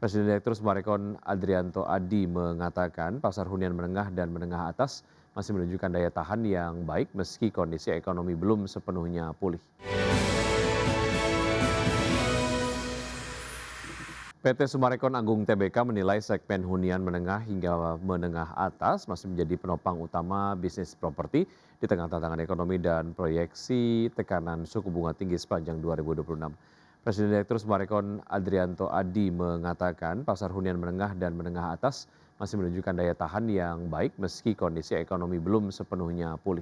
Presiden Direktur Summarecon Adrianto Adi mengatakan pasar hunian menengah dan menengah atas masih menunjukkan daya tahan yang baik meski kondisi ekonomi belum sepenuhnya pulih. PT Summarecon Agung Tbk menilai segmen hunian menengah hingga menengah atas masih menjadi penopang utama bisnis properti di tengah tantangan ekonomi dan proyeksi tekanan suku bunga tinggi sepanjang 2026. Presiden Direktur Summarecon Adrianto Adi mengatakan pasar hunian menengah dan menengah atas masih menunjukkan daya tahan yang baik meski kondisi ekonomi belum sepenuhnya pulih.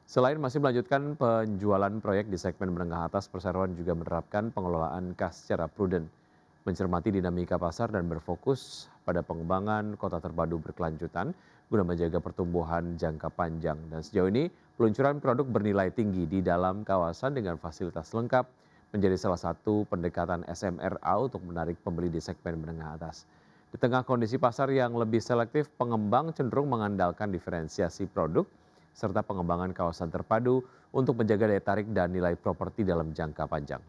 Selain masih melanjutkan penjualan proyek di segmen menengah atas, perseroan juga menerapkan pengelolaan kas secara prudent, mencermati dinamika pasar dan berfokus pada pengembangan kota terpadu berkelanjutan guna menjaga pertumbuhan jangka panjang. Dan sejauh ini peluncuran produk bernilai tinggi di dalam kawasan dengan fasilitas lengkap menjadi salah satu pendekatan SMRA untuk menarik pembeli di segmen menengah atas. Di tengah kondisi pasar yang lebih selektif, pengembang cenderung mengandalkan diferensiasi produk serta pengembangan kawasan terpadu untuk menjaga daya tarik dan nilai properti dalam jangka panjang.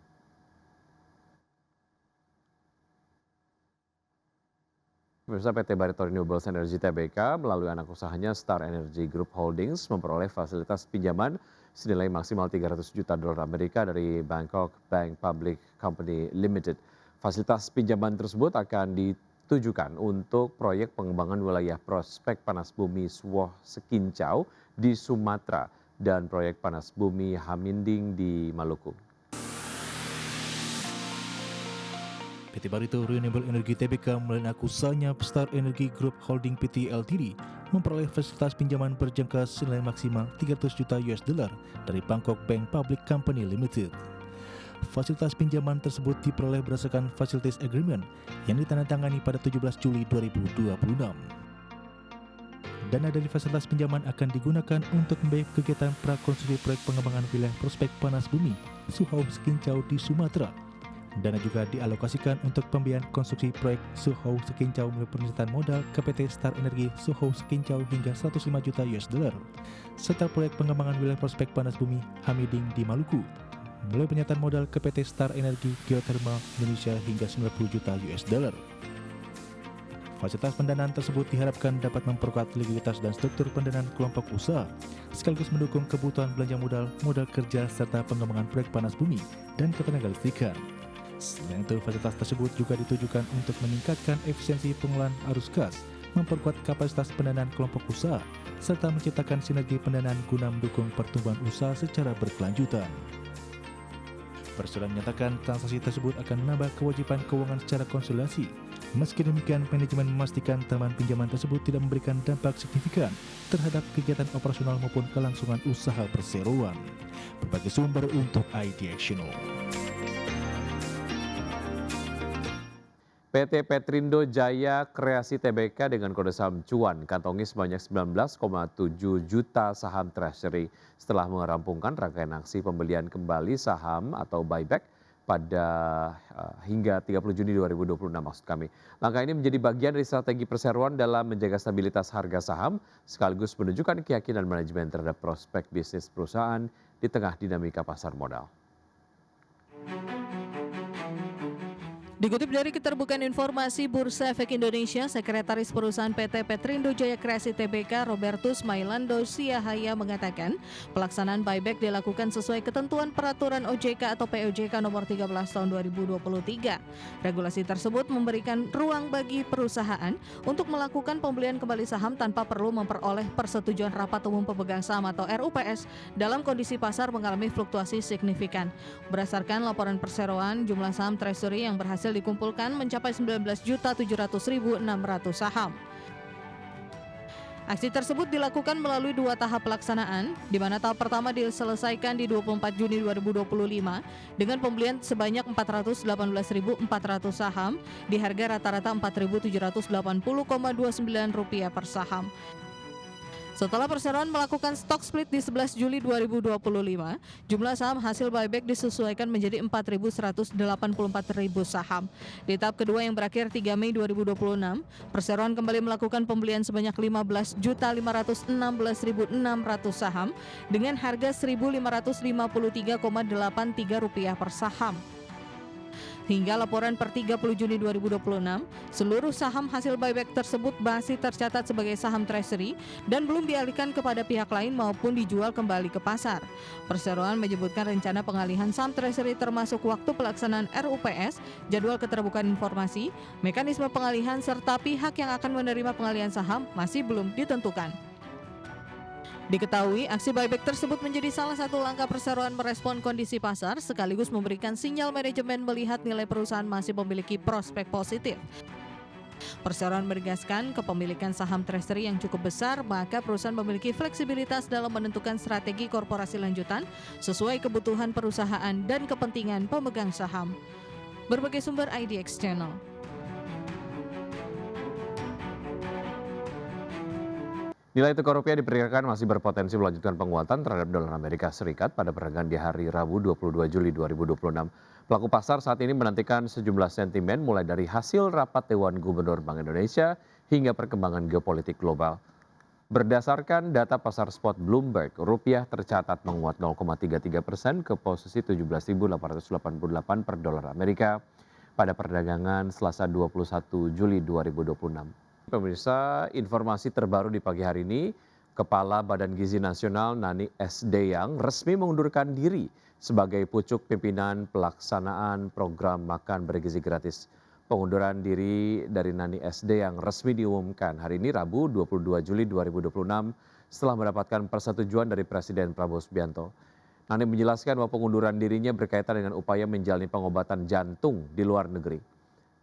Pemirsa, PT Barito Renewables Energy Tbk melalui anak usahanya Star Energy Group Holdings memperoleh fasilitas pinjaman senilai maksimal 300 juta dolar Amerika dari Bangkok Bank Public Company Limited. Fasilitas pinjaman tersebut akan ditujukan untuk proyek pengembangan wilayah prospek panas bumi Suwoh Sekincau di Sumatera dan proyek panas bumi Haminding di Maluku. PT Barito Renewable Energy Tbk melalui anak usahanya Star Energy Group Holding Pty Ltd memperoleh fasilitas pinjaman berjangka senilai maksimal 300 juta US dollar dari Bangkok Bank Public Company Limited. Fasilitas pinjaman tersebut diperoleh berdasarkan Facilities Agreement yang ditandatangani pada 17 Juli 2026. Dana dari fasilitas pinjaman akan digunakan untuk membiayai kegiatan prakonstruksi proyek pengembangan wilayah prospek panas bumi Suwoh Sekincau di Sumatera. Dana juga dialokasikan untuk pembiayaan konstruksi proyek Suwoh Sekincau melalui pernyataan modal ke PT Star Energy Suwoh Sekincau hingga 105 juta US dollar, serta proyek pengembangan wilayah prospek panas bumi Haminding di Maluku melalui pernyataan modal ke PT Star Energy Geothermal Indonesia hingga 90 juta US dollar. Fasilitas pendanaan tersebut diharapkan dapat memperkuat likuiditas dan struktur pendanaan kelompok usaha, sekaligus mendukung kebutuhan belanja modal, modal kerja, serta pengembangan proyek panas bumi dan ketenagalistrikan. Selain itu, fasilitas tersebut juga ditujukan untuk meningkatkan efisiensi pengelolaan arus kas, memperkuat kapasitas pendanaan kelompok usaha, serta menciptakan sinergi pendanaan guna mendukung pertumbuhan usaha secara berkelanjutan. Perseroan menyatakan transaksi tersebut akan menambah kewajiban keuangan secara konsolidasi. Meski demikian, manajemen memastikan tambahan pinjaman tersebut tidak memberikan dampak signifikan terhadap kegiatan operasional maupun kelangsungan usaha perseroan. Berbagai sumber untuk IDXNO. PT Petrindo Jaya Kreasi Tbk dengan kode saham cuan kantongi sebanyak 19,7 juta saham treasury setelah merampungkan rangkaian aksi pembelian kembali saham atau buyback pada hingga 30 Juni 2026 maksud kami. Langkah ini menjadi bagian dari strategi perseroan dalam menjaga stabilitas harga saham sekaligus menunjukkan keyakinan manajemen terhadap prospek bisnis perusahaan di tengah dinamika pasar modal. Dikutip dari Keterbukaan Informasi Bursa Efek Indonesia, Sekretaris Perusahaan PT Petrindo Jaya Kreasi Tbk Robertus Mailando Siahaya mengatakan pelaksanaan buyback dilakukan sesuai ketentuan Peraturan OJK atau POJK nomor 13 tahun 2023. Regulasi tersebut memberikan ruang bagi perusahaan untuk melakukan pembelian kembali saham tanpa perlu memperoleh persetujuan Rapat Umum Pemegang Saham atau RUPS dalam kondisi pasar mengalami fluktuasi signifikan. Berdasarkan laporan perseroan, jumlah saham treasury yang berhasil dikumpulkan mencapai 19.700.600 saham. Aksi tersebut dilakukan melalui 2 tahap pelaksanaan, di mana tahap pertama diselesaikan di 24 Juni 2025 dengan pembelian sebanyak 418.400 saham di harga rata-rata Rp4.780,29 per saham. Setelah perseroan melakukan stok split di 11 Juli 2025, jumlah saham hasil buyback disesuaikan menjadi 4.184.000 saham. Di tahap kedua yang berakhir 3 Mei 2026, perseroan kembali melakukan pembelian sebanyak 15.516.600 saham dengan harga Rp1.553,83 per saham. Hingga laporan per 30 Juni 2026, seluruh saham hasil buyback tersebut masih tercatat sebagai saham treasury dan belum dialihkan kepada pihak lain maupun dijual kembali ke pasar. Perseroan menyebutkan rencana pengalihan saham treasury termasuk waktu pelaksanaan RUPS, jadwal keterbukaan informasi, mekanisme pengalihan serta pihak yang akan menerima pengalihan saham masih belum ditentukan. Diketahui, aksi buyback tersebut menjadi salah satu langkah perseroan merespon kondisi pasar sekaligus memberikan sinyal manajemen melihat nilai perusahaan masih memiliki prospek positif. Perseroan menegaskan kepemilikan saham treasury yang cukup besar, maka perusahaan memiliki fleksibilitas dalam menentukan strategi korporasi lanjutan sesuai kebutuhan perusahaan dan kepentingan pemegang saham. Berbagai sumber IDX Channel. Nilai tukar rupiah diperkirakan masih berpotensi melanjutkan penguatan terhadap dolar Amerika Serikat pada perdagangan di hari Rabu 22 Juli 2026. Pelaku pasar saat ini menantikan sejumlah sentimen mulai dari hasil rapat Dewan Gubernur Bank Indonesia hingga perkembangan geopolitik global. Berdasarkan data pasar spot Bloomberg, rupiah tercatat menguat 0,33% ke posisi 17.888 per dolar Amerika pada perdagangan Selasa 21 Juli 2026. Pemirsa, informasi terbaru di pagi hari ini, Kepala Badan Gizi Nasional Nani S. Deyang resmi mengundurkan diri sebagai pucuk pimpinan pelaksanaan program makan bergizi gratis. Pengunduran diri dari Nani S. Deyang resmi diumumkan hari ini Rabu 22 Juli 2026 setelah mendapatkan persetujuan dari Presiden Prabowo Subianto. Nani menjelaskan bahwa pengunduran dirinya berkaitan dengan upaya menjalani pengobatan jantung di luar negeri.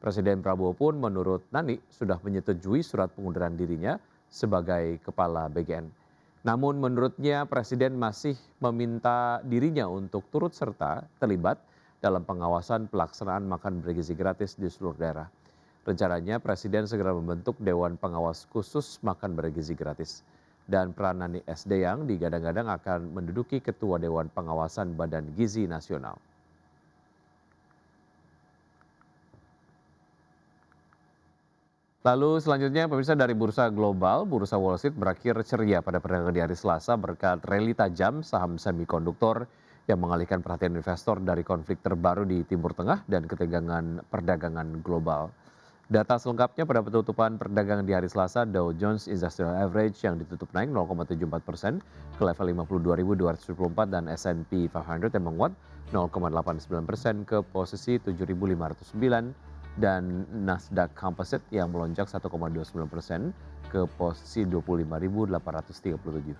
Presiden Prabowo pun menurut Nani sudah menyetujui surat pengunduran dirinya sebagai kepala BGN. Namun menurutnya Presiden masih meminta dirinya untuk turut serta terlibat dalam pengawasan pelaksanaan makan bergizi gratis di seluruh daerah. Rencananya Presiden segera membentuk Dewan Pengawas Khusus Makan Bergizi Gratis. Dan peran Nani S. Deyang digadang-gadang akan menduduki Ketua Dewan Pengawasan Badan Gizi Nasional. Lalu selanjutnya pemirsa dari bursa global, bursa Wall Street berakhir ceria pada perdagangan di hari Selasa berkat rally tajam saham semikonduktor yang mengalihkan perhatian investor dari konflik terbaru di Timur Tengah dan ketegangan perdagangan global. Data selengkapnya pada penutupan perdagangan di hari Selasa, Dow Jones Industrial Average yang ditutup naik 0,74% ke level 52.274 dan S&P 500 yang menguat 0,89% ke posisi 7.509 dan Nasdaq Composite yang melonjak 1,29% ke posisi 25.837.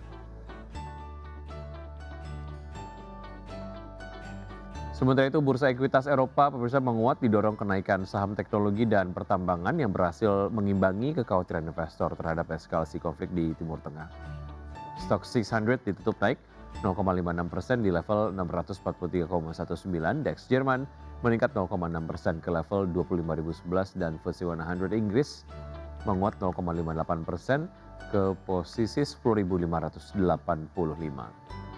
Sementara itu bursa ekuitas Eropa pemirsa menguat didorong kenaikan saham teknologi dan pertambangan yang berhasil mengimbangi kekhawatiran investor terhadap eskalasi konflik di Timur Tengah. Stoxx 600 ditutup naik 0,56% di level 643,19, DAX Jerman meningkat 0,6% ke level 25.011 dan FTSE 100 Inggris menguat 0,58% ke posisi 10.585.